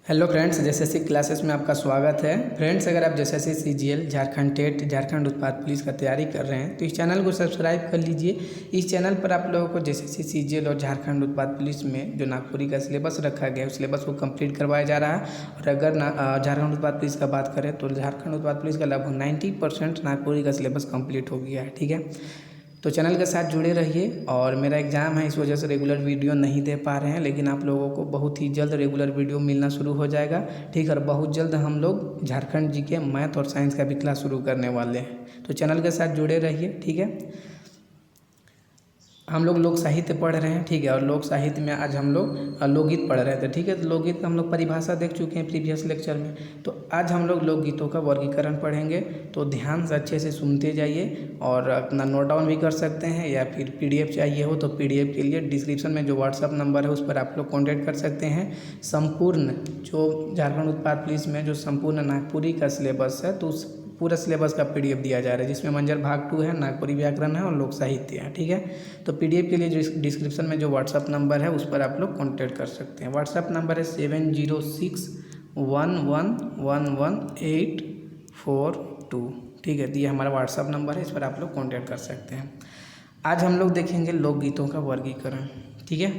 Hello friends, SSC classes में आपका स्वागत है। फ्रेंड्स, अगर आप SSC CGL, Jharkhand TET, Jharkhand उत्पाद पुलिस का तैयारी कर रहे हैं तो इस चैनल को सब्सक्राइब कर लीजिए। इस चैनल पर आप लोगों को एसएससी सीजीएल और झारखंड उत्पाद पुलिस में जो नागपुरी का सिलेबस रखा गया है उस सिलेबस को कंप्लीट करवाया जा रहा है। और अगर झारखंड उत्पाद पुलिस का बात करें तो झारखंड उत्पाद पुलिस का लगभग 90% नागपुरी का सिलेबस कंप्लीट हो गया है। ठीक है, तो चैनल के साथ जुड़े रहिए। और मेरा एग्ज़ाम है, इस वजह से रेगुलर वीडियो नहीं दे पा रहे हैं, लेकिन आप लोगों को बहुत ही जल्द रेगुलर वीडियो मिलना शुरू हो जाएगा। ठीक है, और बहुत जल्द हम लोग झारखंड जी के मैथ और साइंस का भी क्लास शुरू करने वाले हैं, तो चैनल के साथ जुड़े रहिए। ठीक है, हम लोग लोक साहित्य पढ़ रहे हैं। ठीक है, और लोक साहित्य में आज हम लोग लोकगीत पढ़ रहे थे। ठीक है, तो लोकगीत का हम लोग परिभाषा देख चुके हैं प्रीवियस लेक्चर में, तो आज हम लोग लोकगीतों का वर्गीकरण पढ़ेंगे। तो ध्यान से अच्छे से सुनते जाइए और अपना नोट डाउन भी कर सकते हैं, या फिर पीडीएफ चाहिए हो तो पीडीएफ के लिए डिस्क्रिप्शन में जो व्हाट्सअप नंबर है उस पर आप लोग कॉन्टैक्ट कर सकते हैं। संपूर्ण जो झारखंड उत्पाद पुलिस में जो संपूर्ण नागपुरी का सिलेबस है तो उस पूरा सिलेबस का पीडीएफ दिया जा रहा है, जिसमें मंजर भाग 2 है, नागपुरी व्याकरण है और लोक साहित्य है। ठीक है, तो पीडीएफ के लिए जो डिस्क्रिप्शन में जो व्हाट्सअप नंबर है उस पर आप लोग कांटेक्ट कर सकते हैं। व्हाट्सअप नंबर है 7061111842। ठीक है, तो ये हमारा व्हाट्सअप नंबर है, इस पर आप लोग कांटेक्ट कर सकते हैं। आज हम लोग देखेंगे लोकगीतों का वर्गीकरण। ठीक है,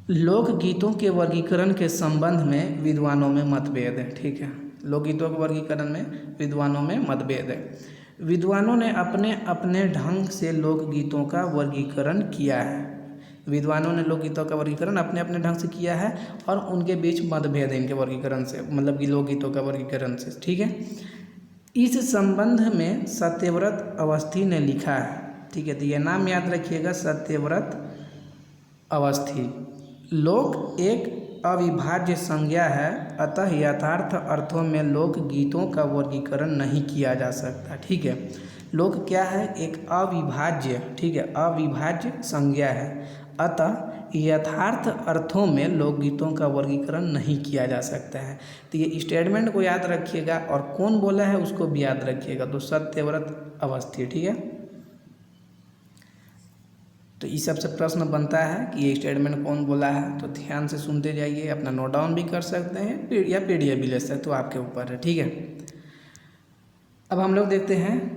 लोकगीतों के वर्गीकरण के संबंध में विद्वानों में मतभेद है। ठीक है, लोकगीतों के वर्गीकरण में विद्वानों में मतभेद है। विद्वानों ने अपने अपने ढंग से लोकगीतों का वर्गीकरण किया है। विद्वानों ने लोकगीतों का वर्गीकरण अपने अपने ढंग से किया है और उनके बीच मतभेद है इनके वर्गीकरण से, मतलब कि लोकगीतों का वर्गीकरण से। ठीक है, इस संबंध में सत्यव्रत अवस्थी ने लिखा है। ठीक है, तो ये नाम याद रखिएगा, सत्यव्रत अवस्थी। लोक एक अविभाज्य संज्ञा है, अतः यथार्थ अर्थों में लोक गीतों का वर्गीकरण नहीं किया जा सकता। ठीक है, लोक क्या है? एक अविभाज्य, ठीक है, अविभाज्य संज्ञा है, अतः यथार्थ अर्थों में लोकगीतों का वर्गीकरण नहीं किया जा सकता है। तो ये स्टेटमेंट को याद रखिएगा और कौन बोला है उसको भी याद रखिएगा, तो सत्यव्रत अवस्थी। ठीक है, तो इस सबसे प्रश्न बनता है कि ये स्टेटमेंट कौन बोला है, तो ध्यान से सुनते जाइए, अपना नोट डाउन भी कर सकते हैं या पीडीएफ भी ले सकते हैं, तो आपके ऊपर है। ठीक है, अब हम लोग देखते हैं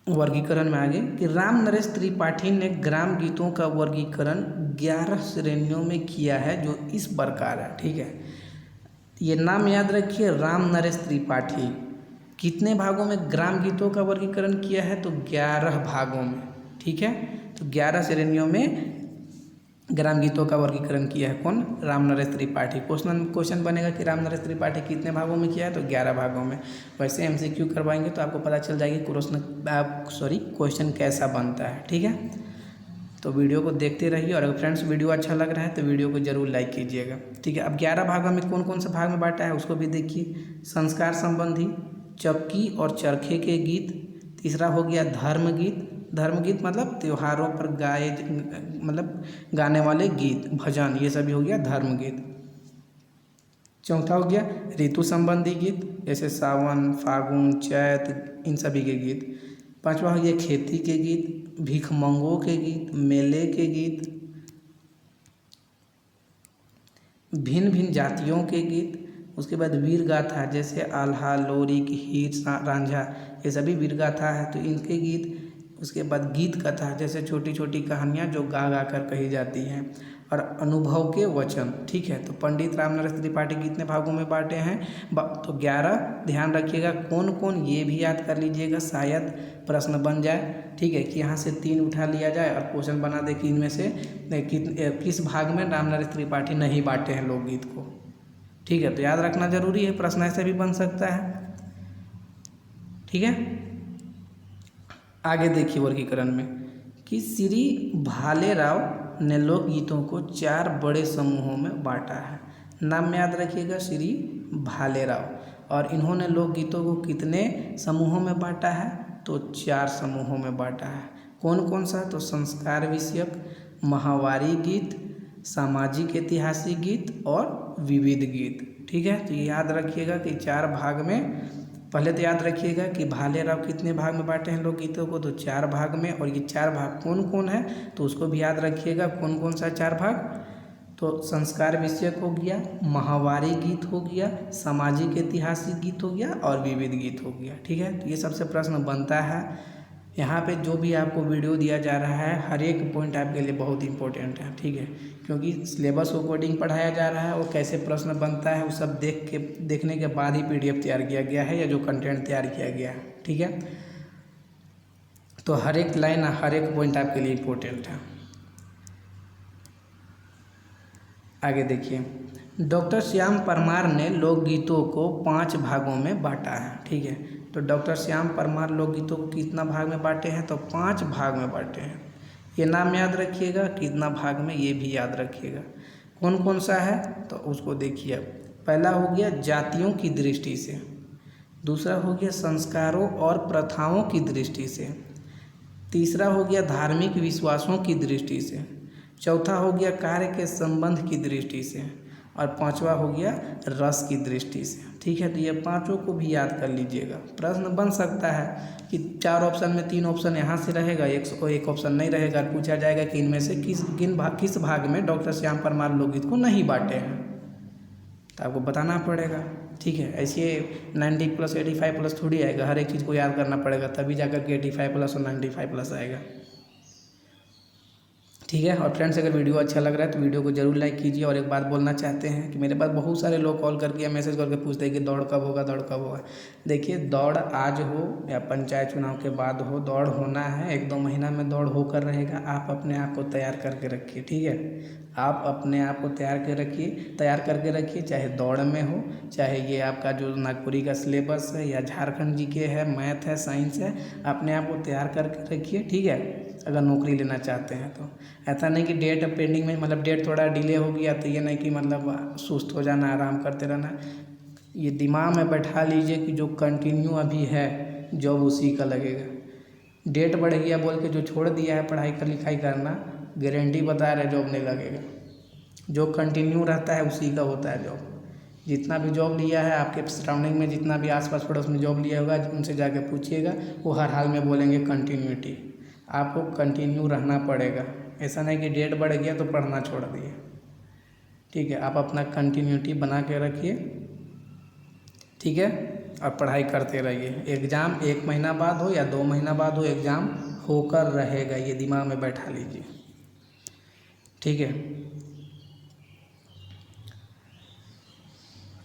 वर्गीकरण में आगे कि राम नरेश त्रिपाठी ने ग्राम गीतों का वर्गीकरण 11 श्रेणियों में किया है, जो इस प्रकार है। ठीक है, ये नाम याद रखिए, राम नरेश त्रिपाठी। कितने भागों में ग्राम गीतों का वर्गीकरण किया है? तो 11 भागों में। ठीक है, तो 11 श्रेणियों में ग्राम गीतों का वर्गीकरण किया है कौन? राम नरेश त्रिपाठी। क्वेश्चन बनेगा कि राम नरेश त्रिपाठी कितने भागों में किया है? तो 11 भागों में। वैसे एमसीक्यू करवाएंगे तो आपको पता चल जाएगी क्वेश्चन कैसा बनता है। ठीक है, तो वीडियो को देखते रहिए, और अगर फ्रेंड्स वीडियो अच्छा लग रहा है तो वीडियो को जरूर लाइक कीजिएगा। ठीक है, अब 11 भागों में कौन कौन सा भाग में बांटा है उसको भी देखिए। संस्कार संबंधी, चक्की और चरखे के गीत। तीसरा हो गया धर्म गीत। धर्म गीत मतलब त्योहारों पर मतलब गाने वाले गीत, भजन, ये सभी हो गया धर्म गीत। चौथा हो गया ऋतु संबंधी गीत, जैसे सावन, फागुन, चैत, इन सभी के गीत। पांचवा हो गया खेती के गीत, भिखमंगों के गीत, मेले के गीत, भिन्न भिन्न जातियों के गीत। उसके बाद वीर गाथा, जैसे आल्हा, लोरी, हीर, रांझा, ये सभी वीर गाथा है, तो इनके गीत। उसके बाद गीत कथा, जैसे छोटी छोटी कहानियाँ जो गा गा कर कही जाती हैं, और अनुभव के वचन। ठीक है, तो पंडित राम नरेश त्रिपाठी कितने भागों में बांटे हैं? तो 11। ध्यान रखिएगा कौन कौन, ये भी याद कर लीजिएगा, शायद प्रश्न बन जाए। ठीक है, कि यहाँ से 3 उठा लिया जाए और क्वेश्चन बना दे कि इनमें से किस भाग में राम नरेश त्रिपाठी नहीं बांटे हैं लोकगीत को। ठीक है, तो याद रखना जरूरी है, प्रश्न ऐसे भी बन सकता है। ठीक है, आगे देखिए वर्गीकरण में कि श्री भालेराव ने लोकगीतों को 4 बड़े समूहों में बांटा है। नाम याद रखिएगा, श्री भालेराव। और इन्होंने लोकगीतों को कितने समूहों में बांटा है? तो 4 समूहों में बांटा है। कौन कौन सा? तो संस्कार विषयक, माहवारी गीत, सामाजिक ऐतिहासिक गीत और विविध गीत। ठीक है, तो ये याद रखिएगा कि 4 भाग में। पहले तो याद रखिएगा कि भालेराव कितने भाग में बांटे हैं लोकगीतों को? तो 4 भाग में। और ये 4 भाग कौन कौन है तो उसको भी याद रखिएगा, कौन कौन सा 4 भाग? तो संस्कार विषयक हो गया, माहवारी गीत हो गया, सामाजिक ऐतिहासिक गीत हो गया और विविध गीत हो गया। ठीक है, तो ये सबसे प्रश्न बनता है। यहाँ पे जो भी आपको वीडियो दिया जा रहा है हर एक पॉइंट आपके लिए बहुत इंपॉर्टेंट है। ठीक है, क्योंकि सिलेबस को अकॉर्डिंग पढ़ाया जा रहा है और कैसे प्रश्न बनता है वो सब देखने के बाद ही PDF तैयार किया गया है या जो कंटेंट तैयार किया गया है। ठीक है, तो हर एक लाइन हर एक पॉइंट आपके लिए इम्पोर्टेंट है। आगे देखिए, डॉक्टर श्याम परमार ने लोकगीतों को 5 भागों में बांटा है। ठीक है, तो डॉक्टर श्याम परमार लोकगीतों को कितना भाग में बांटे हैं, तो 5 भाग में बांटे हैं। ये नाम याद रखिएगा, कितना भाग में ये भी याद रखिएगा। कौन कौन सा है तो उसको देखिए। पहला हो गया जातियों की दृष्टि से, दूसरा हो गया संस्कारों और प्रथाओं की दृष्टि से, तीसरा हो गया धार्मिक विश्वासों की दृष्टि से, चौथा हो गया कार्य के संबंध की दृष्टि से और पांचवा हो गया रस की दृष्टि से। ठीक है, तो ये पांचों को भी याद कर लीजिएगा। प्रश्न बन सकता है कि 4 ऑप्शन में 3 ऑप्शन यहाँ से रहेगा, एक ऑप्शन नहीं रहेगा। पूछा जाएगा कि इनमें से किस भाग में डॉक्टर श्याम परमार लोकगीत को नहीं बांटे हैं, तो आपको बताना पड़ेगा। ठीक है, ऐसे 90+ 85+ थोड़ी आएगा, हर एक चीज़ को याद करना पड़ेगा, तभी जाकर के 85+ और 95+ आएगा। ठीक है, और फ्रेंड्स अगर वीडियो अच्छा लग रहा है तो वीडियो को जरूर लाइक कीजिए। और एक बात बोलना चाहते हैं कि मेरे पास बहुत सारे लोग कॉल करके या मैसेज करके पूछते हैं कि दौड़ कब होगा, दौड़ कब होगा। देखिए, दौड़ आज हो या पंचायत चुनाव के बाद हो, दौड़ होना है। 1-2 महीना में दौड़ होकर रहेगा। आप अपने आप को तैयार करके रखिए। ठीक है, आप अपने आप को तैयार करके रखिए, चाहे दौड़ में हो, चाहे ये आपका जो नागपुरी का सिलेबस है या झारखंड GK है, मैथ है, साइंस है, अपने आप को तैयार करके रखिए। ठीक है, अगर नौकरी लेना चाहते हैं तो ऐसा नहीं कि डेट पेंडिंग में, मतलब डेट थोड़ा डिले हो गया तो ये नहीं कि मतलब सुस्त हो जाना, आराम करते रहना। ये दिमाग में बैठा लीजिए कि जो कंटिन्यू अभी है जॉब उसी का लगेगा। डेट बढ़ गया बोल के जो छोड़ दिया है पढ़ाई कर लिखाई करना, गारंटी बता रहे जॉब नहीं लगेगा। जो कंटिन्यू रहता है उसी का होता है जॉब। जितना भी जॉब लिया है आपके सराउंडिंग में, जितना भी आसपास पड़ोस में जॉब लिया होगा, उनसे जाके पूछिएगा, वो हर हाल में बोलेंगे कंटिन्यूटी। आपको कंटिन्यू रहना पड़ेगा। ऐसा नहीं कि डेट बढ़ गया तो पढ़ना छोड़ दिए। ठीक है, आप अपना कंटिन्यूटी बना के रखिए। ठीक है, और पढ़ाई करते रहिए। एग्ज़ाम 1 महीना बाद हो या 2 महीना बाद हो, एग्ज़ाम होकर रहेगा, ये दिमाग में बैठा लीजिए। ठीक है,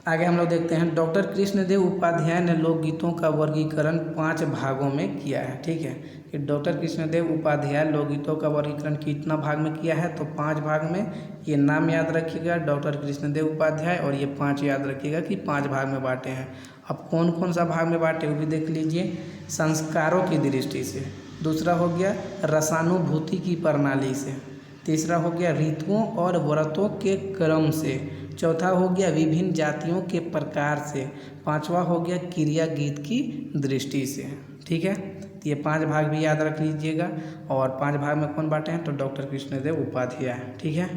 आगे हम लोग देखते हैं। डॉक्टर कृष्णदेव उपाध्याय ने लोकगीतों का वर्गीकरण 5 भागों में किया है। ठीक है, कि डॉक्टर कृष्णदेव उपाध्याय लोकगीतों का वर्गीकरण कितना भाग में किया है, तो 5 भाग में। ये नाम याद रखिएगा, डॉक्टर कृष्णदेव उपाध्याय, और ये 5 याद रखिएगा कि 5 भाग में बांटे हैं। अब कौन कौन सा भाग में बांटे वो भी देख लीजिए। संस्कारों की दृष्टि से, दूसरा हो गया रसानुभूति की प्रणाली से, तीसरा हो गया ऋतुओं और व्रतों के क्रम से, चौथा हो गया विभिन्न जातियों के प्रकार से, पांचवा हो गया क्रिया गीत की दृष्टि से। ठीक है, तो ये 5 भाग भी याद रख लीजिएगा। और 5 भाग में कौन बांटे हैं, तो डॉक्टर कृष्णदेव उपाध्याय। ठीक है,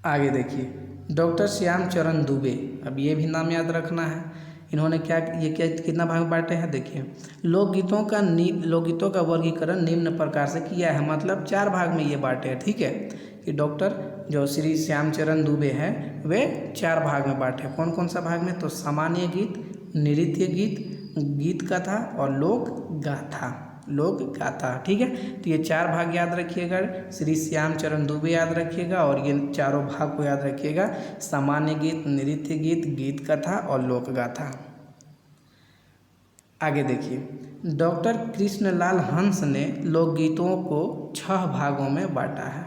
आगे देखिए, डॉक्टर श्यामचरण दुबे, अब ये भी नाम याद रखना है। इन्होंने कितना भाग में बांटे हैं, देखिए। लोकगीतों का वर्गीकरण निम्न प्रकार से किया है, मतलब 4 भाग में ये बांटे हैं। ठीक है, कि डॉक्टर जो श्री श्यामचरण दुबे हैं वे 4 भाग में बांटे। कौन कौन सा भाग में, तो सामान्य गीत, नृत्य गीत, गीत कथा और लोक गाथा। ठीक है, तो ये 4 भाग याद रखिएगा। श्री श्यामचरण दुबे याद रखिएगा और ये चारों भाग को याद रखिएगा, सामान्य गीत, नृत्य गीत, गीत कथा और लोक गाथा। आगे देखिए, डॉक्टर कृष्णलाल हंस ने लोकगीतों को 6 भागों में बांटा है।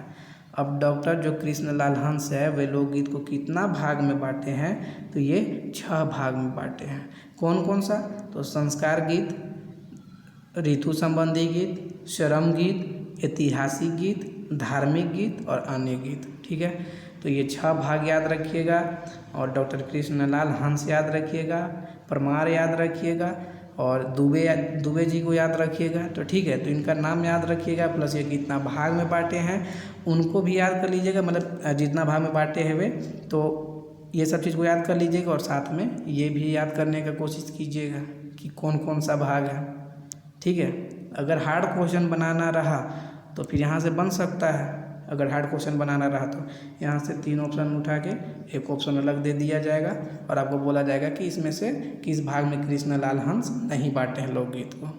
अब डॉक्टर जो कृष्णलाल हंस है वे लोकगीत को कितना भाग में बांटे हैं, तो ये 6 भाग में बांटे हैं। कौन कौन सा, तो संस्कार गीत, ऋतु संबंधी गीत, श्रम गीत, ऐतिहासिक गीत, धार्मिक गीत और अन्य गीत। ठीक है, तो ये 6 भाग याद रखिएगा। और डॉक्टर कृष्णलाल हंस याद रखिएगा, परमार याद रखिएगा और दुबे जी को याद रखिएगा। तो ठीक है, तो इनका नाम याद रखिएगा, प्लस ये कितना भाग में बांटे हैं उनको भी याद कर लीजिएगा, मतलब जितना भाग में बांटे हैं वे, तो ये सब चीज़ को याद कर लीजिएगा। और साथ में ये भी याद करने का कोशिश कीजिएगा कि कौन कौन सा भाग है। ठीक है, अगर हार्ड क्वेश्चन बनाना रहा तो फिर यहाँ से बन सकता है, अगर हार्ड क्वेश्चन बनाना रहा तो यहाँ से 3 ऑप्शन उठा के एक ऑप्शन अलग दे दिया जाएगा और आपको बोला जाएगा कि इसमें से किस भाग में कृष्णलाल हंस नहीं बांटे हैं लोकगीत को।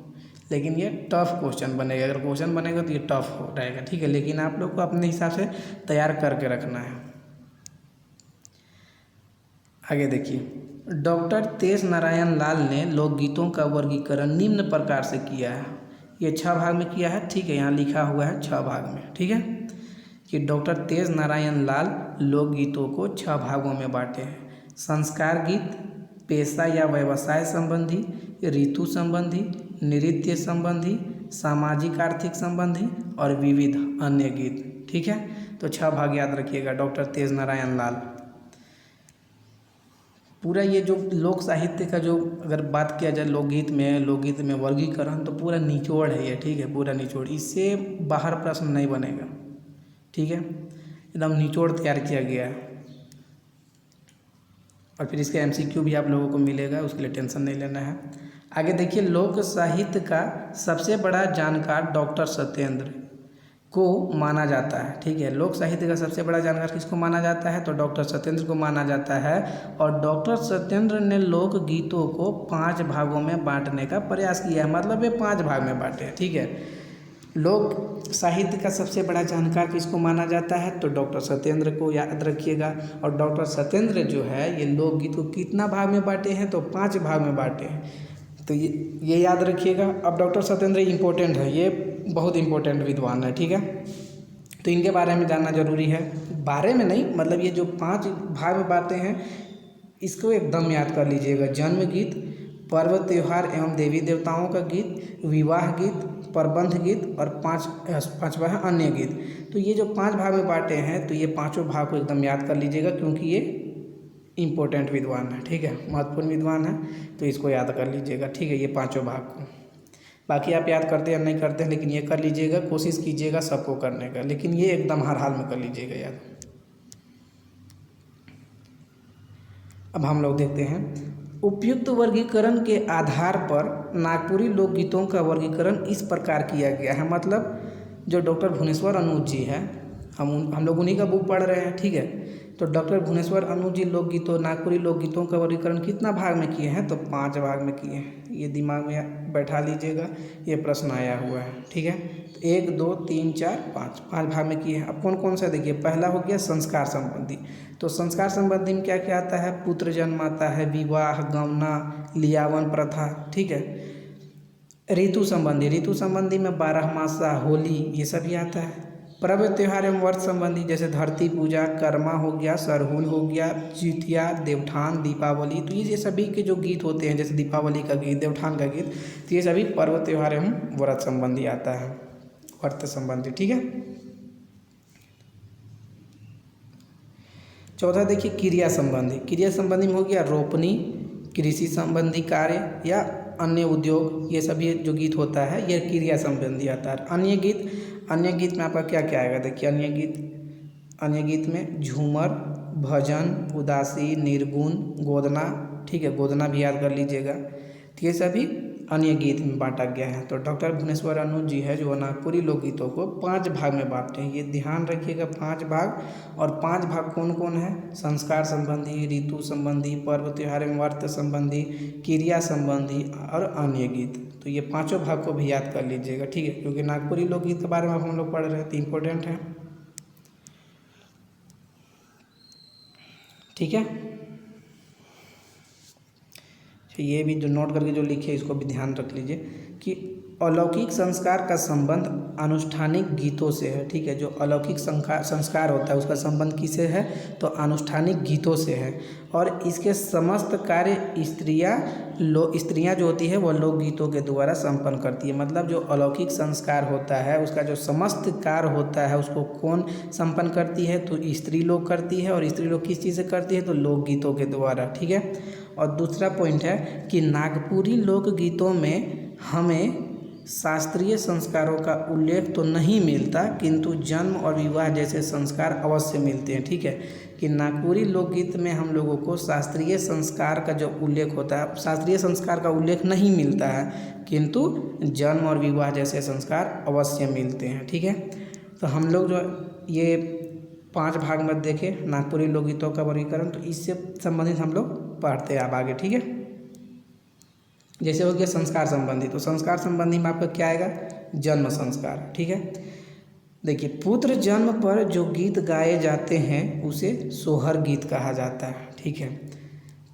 लेकिन ये टफ क्वेश्चन बनेगा, अगर क्वेश्चन बनेगा तो ये टफ हो रहेगा, ठीक है। लेकिन आप लोग को अपने हिसाब से तैयार करके रखना है। आगे देखिए, डॉक्टर तेज नारायण लाल ने लोकगीतों का वर्गीकरण निम्न प्रकार से किया है। ये 6 भाग में किया है, ठीक है, यहाँ लिखा हुआ है 6 भाग में, ठीक है, कि डॉक्टर तेज नारायण लाल लोकगीतों को 6 भागों में बांटे हैं। संस्कार गीत, पेशा या व्यवसाय संबंधी, ऋतु संबंधी, नृत्य संबंधी, सामाजिक आर्थिक संबंधी और विविध अन्य गीत, ठीक है। तो 6 भाग याद रखिएगा डॉक्टर तेज नारायण लाल। पूरा ये जो लोक साहित्य का जो अगर बात किया जाए लोकगीत में वर्गीकरण तो पूरा निचोड़ है ये, ठीक है, पूरा निचोड़, इससे बाहर प्रश्न नहीं बनेगा, ठीक है, एकदम निचोड़ तैयार किया गया है। और फिर इसका MCQ भी आप लोगों को मिलेगा, उसके लिए टेंशन नहीं लेना है। आगे देखिए, लोक साहित्य का सबसे बड़ा जानकार डॉक्टर सत्येंद्र को माना जाता है, ठीक है। लोक साहित्य का सबसे बड़ा जानकार किसको माना जाता है, तो डॉक्टर सत्येंद्र को माना जाता है। और डॉक्टर सत्येंद्र ने लोक गीतों को 5 भागों में बांटने का प्रयास किया है, मतलब ये 5 भाग में बांटे हैं, ठीक है। लोक साहित्य का सबसे बड़ा जानकार किसको माना जाता है, तो डॉक्टर सत्येंद्र को याद रखिएगा। और डॉक्टर सत्येंद्र जो है ये लोकगीत को कितना भाग में बांटे हैं, तो 5 भाग में बांटे हैं, तो ये याद रखिएगा। अब डॉक्टर सत्येंद्र इम्पोर्टेंट है, ये बहुत इम्पोर्टेंट विद्वान है, ठीक है, तो इनके बारे में जानना जरूरी है। बारे में नहीं, मतलब ये जो 5 भाग में बांटे हैं इसको एकदम याद कर लीजिएगा। जन्म गीत, पर्व त्योहार एवं देवी देवताओं का गीत, विवाह गीत, प्रबंध गीत और 5वां है अन्य गीत। तो ये जो 5 भाग में बांटे हैं तो ये 5 भाग को एकदम याद कर लीजिएगा, क्योंकि ये इम्पोर्टेंट विद्वान है, ठीक है, महत्वपूर्ण विद्वान है, तो इसको याद कर लीजिएगा, ठीक है, ये 5 भाग को। बाकी आप याद करते हैं या नहीं करते हैं, लेकिन ये कर लीजिएगा, कोशिश कीजिएगा सबको करने का, लेकिन ये एकदम हर हाल में कर लीजिएगा याद। अब हम लोग देखते हैं, उपयुक्त वर्गीकरण के आधार पर नागपुरी लोकगीतों का वर्गीकरण इस प्रकार किया गया है। मतलब जो डॉक्टर भुवनेश्वर अनुज जी है, हम लोग उन्हीं का बुक पढ़ रहे हैं, ठीक है। तो डॉक्टर भुवनेश्वर अनुज जी लोकगीतों नागपुरी लोकगीतों का वर्गीकरण कितना भाग में किए हैं, तो 5 भाग में किए हैं। ये दिमाग में बैठा लीजिएगा, ये प्रश्न आया हुआ है, ठीक है। 1 2 3 4 5 भाग में किए हैं। अब कौन कौन सा देखिए, पहला हो गया संस्कार संबंधी। तो संस्कार संबंधी में क्या क्या आता है, पुत्र जन्माता है, विवाह, गमना, लियावन प्रथा, ठीक है। ऋतु संबंधी में 12 मासा, होली, ये सभी आता है। पर्व त्योहार एवं वर्ष संबंधी जैसे धरती पूजा, कर्मा हो गया, सरहुल हो गया, जितिया, देवठान, दीपावली, तो ये सभी के जो गीत होते हैं, जैसे दीपावली का गीत, देवठान का गीत, तो ये सभी पर्व त्योहार एवं व्रत संबंधी आता है, व्रत संबंधी, ठीक है। चौथा देखिए, क्रिया संबंधी में हो गया रोपनी, कृषि संबंधी कार्य या अन्य उद्योग, ये सभी जो गीत होता है ये क्रिया संबंधी आता है। अन्य गीत में आपका क्या क्या आएगा, देखिए अन्य गीत में झूमर, भजन, उदासी, निर्गुण, गोदना, ठीक है, गोदना भी याद कर लीजिएगा। तो ये सभी अन्य गीत में बांटा गया है। तो डॉक्टर भुवनेश्वर अनुज जी है जो नागपुरी लोकगीतों को 5 भाग में बांटते हैं, ये ध्यान रखिएगा, 5 भाग। और 5 भाग कौन कौन है, संस्कार संबंधी, ऋतु संबंधी, पर्व त्योहार एवं व्रत संबंधी, क्रिया संबंधी और अन्य गीत। तो ये 5 भाग को भी याद कर लीजिएगा, ठीक है, क्योंकि नागपुरी लोकगीत के बारे में हम लोग पढ़ रहे हैं तो इम्पोर्टेंट है, ठीक है। तो ये भी जो नोट करके जो लिखे इसको भी ध्यान रख लीजिए कि अलौकिक संस्कार का संबंध अनुष्ठानिक गीतों से है, ठीक है। जो अलौकिक संस्कार होता है उसका संबंध किससे है, तो अनुष्ठानिक गीतों से है। और इसके समस्त कार्य स्त्रियाँ जो होती है वो लोकगीतों के द्वारा संपन्न करती है। मतलब जो अलौकिक संस्कार होता है उसका जो समस्त कार्य होता है उसको कौन संपन्न करती है, तो स्त्री लोग करती है। और स्त्री लोग किस चीज़ से करती है, तो लोकगीतों के द्वारा, ठीक है। और दूसरा पॉइंट है कि नागपुरी लोकगीतों में हमें शास्त्रीय संस्कारों का उल्लेख तो नहीं मिलता, किंतु जन्म और विवाह जैसे संस्कार अवश्य मिलते हैं, ठीक है। कि नागपुरी लोकगीत में हम लोगों को शास्त्रीय संस्कार का जो उल्लेख होता है, शास्त्रीय संस्कार का उल्लेख नहीं मिलता है, किंतु जन्म और विवाह जैसे संस्कार अवश्य मिलते हैं, ठीक है। तो हम लोग जो ये 5 भाग में देखें नागपुरी लोकगीतों का वर्गीकरण, तो इससे संबंधित हम लोग पढ़ते हैं अब आगे, ठीक है। जैसे हो गया संस्कार संबंधी, तो संस्कार संबंधी में आपका क्या आएगा, जन्म संस्कार, ठीक है। देखिए पुत्र जन्म पर जो गीत गाए जाते हैं उसे सोहर गीत कहा जाता है, ठीक है।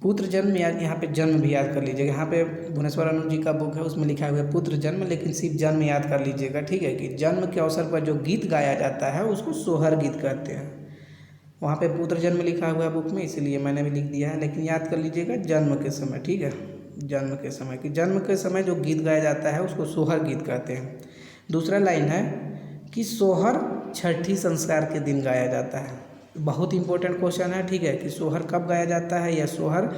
पुत्र जन्म, यहाँ पे जन्म भी याद कर लीजिएगा। यहाँ पे भुवनेश्वर अनु जी का बुक है उसमें लिखा हुआ है पुत्र जन्म, लेकिन सिर्फ जन्म याद कर लीजिएगा, ठीक है। कि जन्म के अवसर पर जो गीत गाया जाता है उसको सोहर गीत कहते हैं। वहाँ पे पुत्र जन्म लिखा हुआ है बुक में, इसलिए मैंने भी लिख दिया है, लेकिन याद कर लीजिएगा जन्म के समय, ठीक है। जन्म के समय, कि जन्म के समय जो गीत गाया जाता है उसको सोहर गीत कहते हैं। दूसरा लाइन है कि सोहर छठी संस्कार के दिन गाया जाता है। बहुत इंपॉर्टेंट क्वेश्चन है, ठीक है, कि सोहर कब गाया जाता है, या सोहर,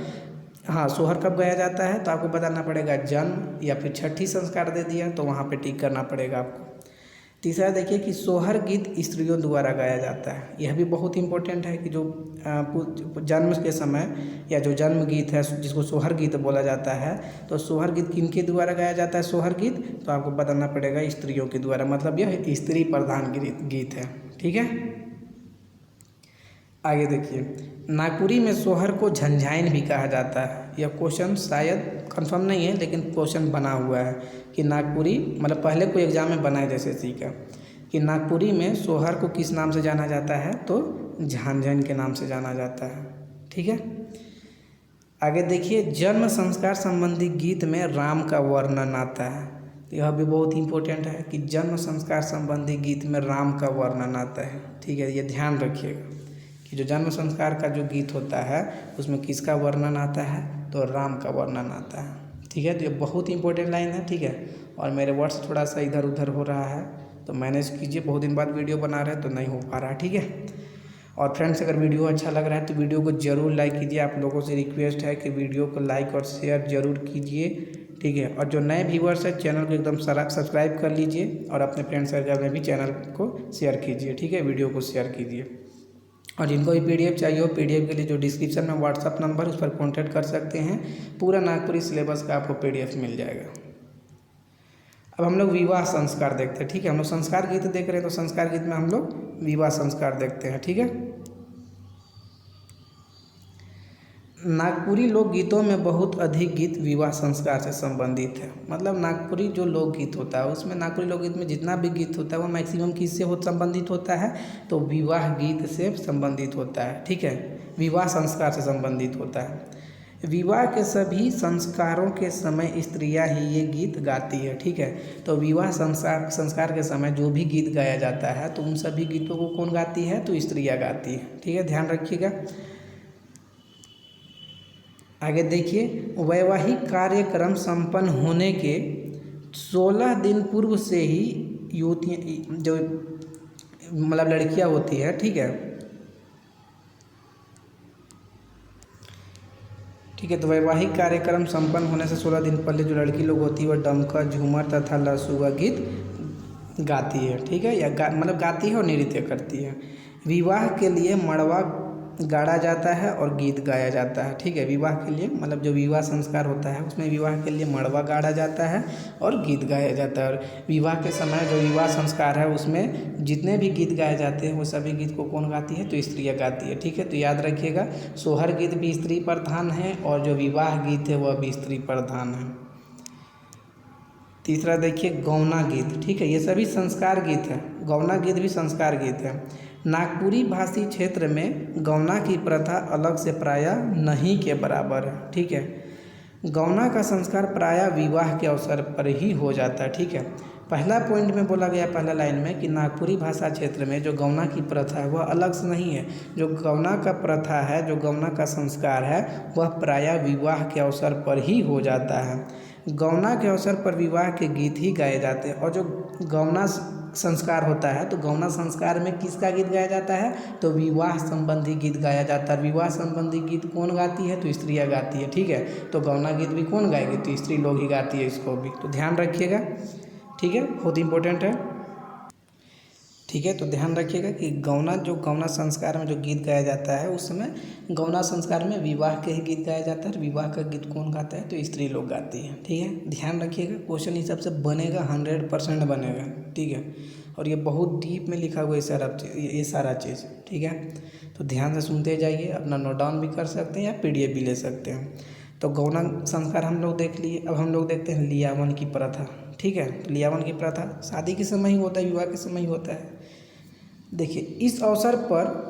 हाँ सोहर कब गाया जाता है, तो आपको बताना पड़ेगा जन्म या फिर छठी संस्कार दे दिया तो वहाँ पे टिक करना पड़ेगा आपको। तीसरा देखिए कि सोहर गीत स्त्रियों द्वारा गाया जाता है। यह भी बहुत इंपॉर्टेंट है कि जो जन्म के समय या जो जन्म गीत है जिसको सोहर गीत बोला जाता है, तो सोहर गीत किनके द्वारा गाया जाता है सोहर गीत, तो आपको बताना पड़ेगा स्त्रियों के द्वारा, मतलब यह स्त्री प्रधान गीत है, ठीक है। आगे देखिए नागपुरी में सोहर को झंझाइन भी कहा जाता है। यह क्वेश्चन शायद कंफर्म नहीं है लेकिन क्वेश्चन बना हुआ है कि नागपुरी, मतलब पहले कोई एग्जाम में बना है जैसे सी का, कि नागपुरी में सोहर को किस नाम से जाना जाता है, तो झंझाइन के नाम से जाना जाता है, ठीक है। आगे देखिए जन्म संस्कार संबंधी गीत में राम का वर्णन आता है। यह भी बहुत इंपॉर्टेंट है कि जन्म संस्कार संबंधी गीत में राम का वर्णन आता है, ठीक है। ये ध्यान रखिएगा कि जो जन्म संस्कार का जो गीत होता है उसमें किसका वर्णन आता है, तो राम का वर्णन आता है, ठीक है। तो ये बहुत इंपॉर्टेंट लाइन है, ठीक है। और मेरे वर्ड्स थोड़ा सा इधर उधर हो रहा है तो मैनेज कीजिए, बहुत दिन बाद वीडियो बना रहे हैं तो नहीं हो पा रहा, ठीक है। और फ्रेंड्स अगर वीडियो अच्छा लग रहा है तो वीडियो को ज़रूर लाइक कीजिए। आप लोगों से रिक्वेस्ट है कि वीडियो को लाइक और शेयर ज़रूर कीजिए, ठीक है। और जो नए व्यूअर्स हैं चैनल को एकदम सब्सक्राइब कर लीजिए और अपने फ्रेंड सर्कल में भी चैनल को शेयर कीजिए, ठीक है। वीडियो को शेयर कीजिए। और जिनको भी पीडीएफ चाहिए हो, पीडीएफ के लिए जो डिस्क्रिप्शन में व्हाट्सअप नंबर उस पर कॉन्टैक्ट कर सकते हैं। पूरा नागपुरी सिलेबस का आपको पीडीएफ मिल जाएगा। अब हम लोग विवाह संस्कार देखते हैं, ठीक है। हम लोग संस्कार गीत देख रहे हैं तो संस्कार गीत में हम लोग विवाह संस्कार देखते हैं, ठीक है। नागपुरी लोकगीतों में बहुत अधिक गीत विवाह संस्कार से संबंधित है। मतलब नागपुरी जो लोकगीत होता है उसमें, नागपुरी लोकगीत में जितना भी गीत होता है वो मैक्सिमम किससे संबंधित होता है, तो विवाह गीत से संबंधित होता है, ठीक है। विवाह संस्कार से संबंधित होता है। विवाह के सभी संस्कारों के समय स्त्रियां ही ये गीत गाती है, ठीक है। तो विवाह संस्कार के समय जो भी गीत गाया जाता है तो उन सभी गीतों को कौन गाती है, तो स्त्रियां गाती है, ठीक है। ध्यान रखिएगा। आगे देखिए वैवाहिक कार्यक्रम संपन्न होने के 16 दिन पूर्व से ही युवतियाँ, जो मतलब लड़कियां होती है, ठीक है, ठीक है। तो वैवाहिक कार्यक्रम संपन्न होने से 16 दिन पहले जो लड़की लोग होती है वह डमका, झूमर तथा लसुआ गीत गाती है, ठीक है। या मतलब गाती है और नृत्य करती है। विवाह के लिए मड़वा गाड़ा जाता है और गीत गाया जाता है, ठीक है। विवाह के लिए, मतलब जो विवाह संस्कार होता है उसमें विवाह के लिए मड़वा गाड़ा जाता है और गीत गाया जाता है। और विवाह के समय जो विवाह संस्कार है उसमें जितने भी गीत गाए जाते हैं वो सभी गीत को कौन गाती है, तो स्त्रियाँ गाती है, ठीक है। तो याद रखिएगा सोहर गीत भी स्त्री प्रधान है और जो विवाह गीत है वह भी स्त्री प्रधान है। तीसरा देखिए गौना गीत, ठीक है। ये सभी संस्कार गीत है, गौना गीत भी संस्कार गीत है। नागपुरी भाषी क्षेत्र में गौना की प्रथा अलग से प्रायः नहीं के बराबर है, ठीक है। गौना का संस्कार प्रायः विवाह के अवसर पर ही हो जाता है, ठीक है। पहला पॉइंट में बोला गया, पहला लाइन में, कि नागपुरी भाषा क्षेत्र में जो गौना की प्रथा है वह अलग से नहीं है। जो गौना का प्रथा है, जो गौना का संस्कार है वह प्रायः विवाह के अवसर पर ही हो जाता है। गौना के अवसर पर विवाह के गीत ही गाए जाते हैं। और जो गौना संस्कार होता है तो गौना संस्कार में किसका गीत गाया जाता है, तो विवाह संबंधी गीत गाया जाता है। विवाह संबंधी गीत कौन गाती है, तो स्त्रियाँ गाती है, ठीक है। तो गौना गीत भी कौन गाएगी, तो स्त्री लोग ही गाती है इसको भी, तो ध्यान रखिएगा, ठीक है। बहुत इंपॉर्टेंट है, ठीक है। तो ध्यान रखिएगा कि गौना संस्कार में जो गीत गाया जाता है उस समय गौना संस्कार में विवाह के ही गीत गाया जाता है। विवाह का गीत कौन गाता है? तो स्त्री लोग गाती है। ठीक है, ध्यान रखिएगा, क्वेश्चन इस सबसे बनेगा, 100% बनेगा। ठीक है, और ये बहुत डीप में लिखा हुआ ये सारा चीज़। ठीक है, तो ध्यान से सुनते जाइए, अपना नोट डाउन भी कर सकते हैं या PDF भी ले सकते हैं। तो गौना संस्कार हम लोग देख लिए। अब हम लोग देखते हैं लियावन की प्रथा। ठीक है, तो लियावन की प्रथा शादी के समय ही होता है, विवाह के समय ही होता है। देखिए, इस अवसर पर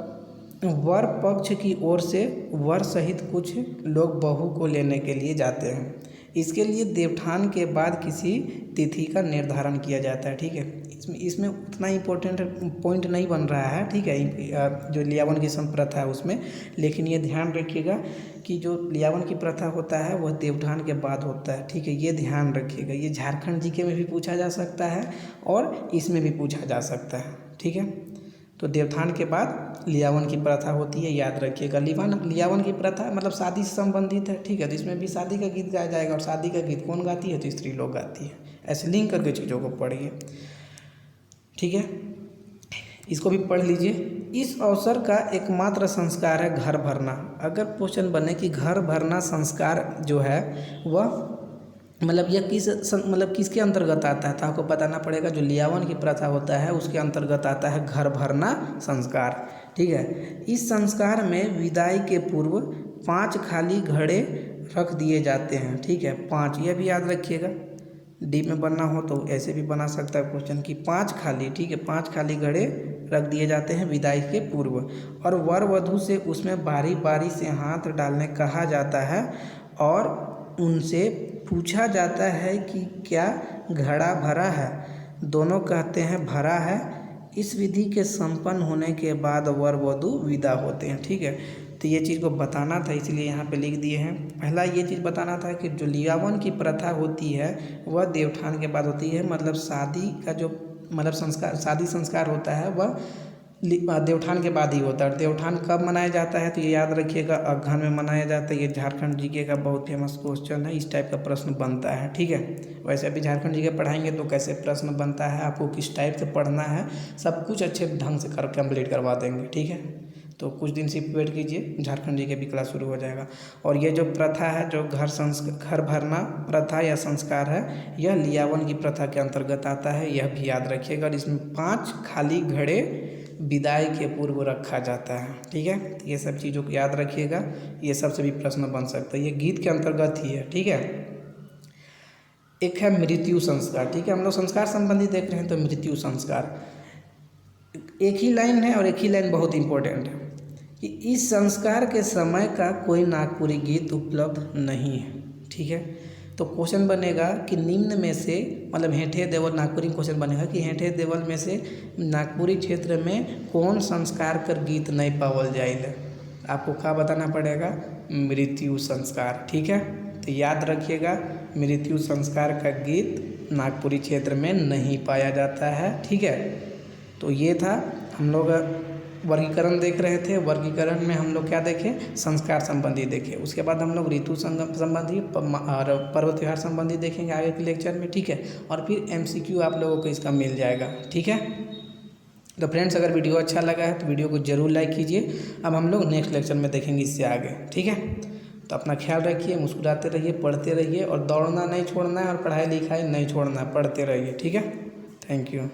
वर पक्ष की ओर से वर सहित कुछ लोग बहू को लेने के लिए जाते हैं। इसके लिए देवठान के बाद किसी तिथि का निर्धारण किया जाता है। ठीक है, इसमें उतना इम्पोर्टेंट पॉइंट नहीं बन रहा है। ठीक है, जो लियावन की प्रथा है उसमें, लेकिन ये ध्यान रखिएगा कि जो लियावन की प्रथा होता है वह देवठान के बाद होता है। ठीक है, ये ध्यान रखिएगा। ये झारखंड जीके में भी पूछा जा सकता है और इसमें भी पूछा जा सकता है। ठीक है, तो देवठान के बाद लियावन की प्रथा होती है, याद रखिएगा। लियावन की प्रथा मतलब शादी से संबंधित है। ठीक है, तो इसमें भी शादी का गीत गाया जाएगा, और शादी का गीत कौन गाती है? तो स्त्री लोग गाती है। ऐसे लिंक करके चीज़ों को पढ़िए। ठीक है, इसको भी पढ़ लीजिए। इस अवसर का एकमात्र संस्कार है घर भरना। अगर क्वेश्चन बने कि घर भरना संस्कार जो है वह मतलब यह किसके अंतर्गत आता है, तो आपको बताना पड़ेगा। जो लियावन की प्रथा होता है उसके अंतर्गत आता है घर भरना संस्कार। ठीक है, इस संस्कार में विदाई के पूर्व 5 खाली घड़े रख दिए जाते हैं। ठीक है, 5, यह भी याद रखिएगा। डीप में बनना हो तो ऐसे भी बना सकता है क्वेश्चन की 5 खाली। ठीक है, 5 खाली घड़े रख दिए जाते हैं विदाई के पूर्व, और वर वधू से उसमें बारी बारी से हाथ डालने कहा जाता है और उनसे पूछा जाता है कि क्या घड़ा भरा है? दोनों कहते हैं भरा है। इस विधि के संपन्न होने के बाद वर वधू विदा होते हैं। ठीक है, तो ये चीज़ को बताना था, इसलिए यहाँ पे लिख दिए हैं। पहला ये चीज़ बताना था कि जो लियावन की प्रथा होती है वह देवठान के बाद होती है। मतलब शादी का जो शादी संस्कार होता है वह देवठान के बाद ही होता है। देवठान कब मनाया जाता है? तो ये याद रखिएगा, अगहन में मनाया जाता है। ये झारखंड जीके का बहुत फेमस क्वेश्चन है, इस टाइप का प्रश्न बनता है। ठीक है, वैसे अभी झारखंड जीके पढ़ाएंगे तो कैसे प्रश्न बनता है, आपको किस टाइप से पढ़ना है, सब कुछ अच्छे ढंग से कंप्लीट करवा देंगे। ठीक है, तो कुछ दिन सिर्फ वेट कीजिए, झारखंड जीके भी क्लास शुरू हो जाएगा। और ये जो प्रथा है, जो घर भरना प्रथा या संस्कार है, यह लियावन की प्रथा के अंतर्गत आता है, यह भी याद रखिएगा। और इसमें 5 खाली घड़े विदाई के पूर्व रखा जाता है। ठीक है, ये सब चीज़ों को याद रखिएगा, ये सबसे भी प्रश्न बन सकता है, ये गीत के अंतर्गत ही है। ठीक है, एक है मृत्यु संस्कार। ठीक है, हम लोग संस्कार संबंधी देख रहे हैं, तो मृत्यु संस्कार एक ही लाइन है और एक ही लाइन बहुत इंपॉर्टेंट है कि इस संस्कार के समय का कोई नागपुरी गीत उपलब्ध नहीं है। ठीक है, तो क्वेश्चन बनेगा कि निम्न में से मतलब हेठे देवल, नागपुरी क्वेश्चन बनेगा कि हेठे देवल में से नागपुरी क्षेत्र में कौन संस्कार कर गीत नहीं पावल जाइले। आपको क्या बताना पड़ेगा? मृत्यु संस्कार। ठीक है, तो याद रखिएगा, मृत्यु संस्कार का गीत नागपुरी क्षेत्र में नहीं पाया जाता है। ठीक है, तो ये था, हम लोग वर्गीकरण देख रहे थे। वर्गीकरण में हम लोग क्या देखे? संस्कार संबंधी देखे। उसके बाद हम लोग ऋतु संबंधी और पर्व त्योहार संबंधी देखेंगे आगे के लेक्चर में। ठीक है, और फिर MCQ आप लोगों को इसका मिल जाएगा। ठीक है, तो फ्रेंड्स, अगर वीडियो अच्छा लगा है तो वीडियो को ज़रूर लाइक कीजिए। अब हम लोग नेक्स्ट लेक्चर में देखेंगे इससे आगे। ठीक है, तो अपना ख्याल रखिए, मुस्कुराते रहिए, पढ़ते रहिए, और दौड़ना नहीं छोड़ना है और पढ़ाई लिखाई नहीं छोड़ना है, पढ़ते रहिए। ठीक है, थैंक यू।